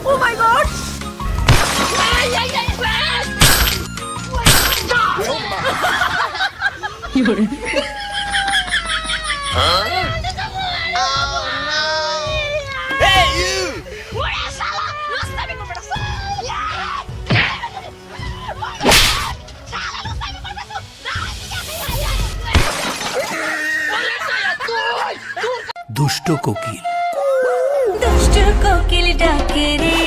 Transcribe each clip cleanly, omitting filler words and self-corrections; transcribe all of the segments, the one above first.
Oh my god! দুষ্ট কোকিল ডাকে রে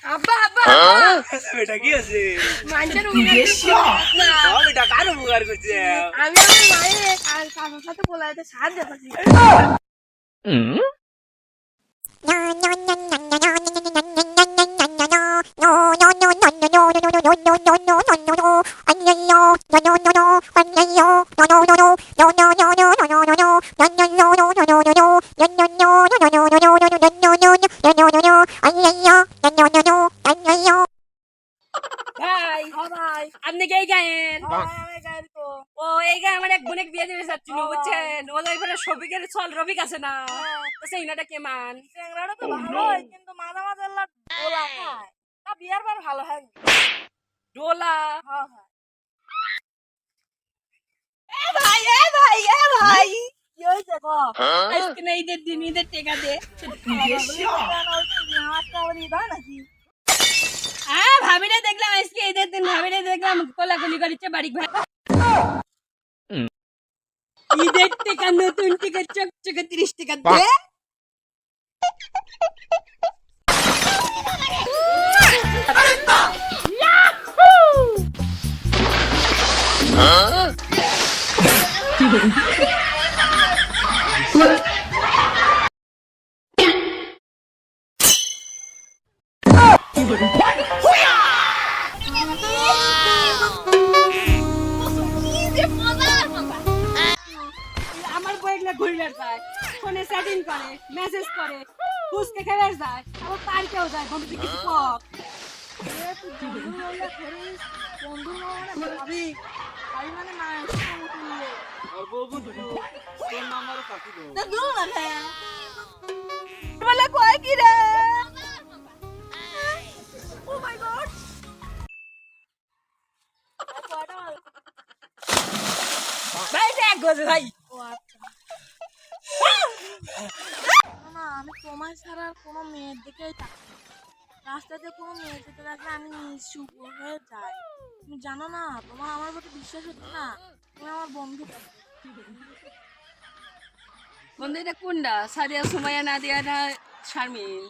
আব্বা আব্বা বেটা কি আছে মানুষের বেটা কার উপকার করছে আমি আমার মায়ের কারোর সাথে বলাইতে সাহায্য করছি ভাই ভাই আপনি কে গায়েন ও এই গায়ে আমার এক বোনের বিয়ে দিতে চাচ্ছিল বুঝছেন ওদের এখানে সবিকের ছল রবিক আছে না তো সেই নাটা কেমান চ্যাংড়াটা তো ভালোই কিন্তু মাঝে মাঝে ডোলা খায় তা বিয়ার বার ভালো হয় ডোলা হ্যাঁ ভাই এ ভাই ভাই কি হয়েছে গো আজকে না ঈদের দিন ঈদের টেকা দে নাকি হ্যাঁ ভাবিরে দেখলাম আজকে ঈদের দিন ভাবিরে দেখলাম কোলাকুলি করিচ্ছে বাড়ি ভাই ঈদের টেকা নতুন টেকা চকচকে 30 টাকা দে আমার বইগুলা ঘুরে যায় ফোনে চ্যাটিং করে মেসেজ করে ফুসকে খেলে যায় আবার পার্কেও যায় বন্ধু কিছু কক বন্ধু ভাবি ভাবি মানে মা আর বউ তোর নাম্বার কাকি দাও দূর না বলে কয় কি রে ও মাই গড ভাই দেখ গজে ভাই না আমি তোমার ছাড়া আর কোনো মেয়ের দিকেই তাকাই না। রাস্তাতে কোনো মেয়ে যেতে দেখলে আমি নিশ্চুপ হয়ে যাই তুমি জানো না তোমার আমার প্রতি বিশ্বাস হচ্ছে না তুমি আমার বন্ধু বন্ধু এটা কোনটা সাদিয়া সুমাইয়া নাদিয়া না শারমিন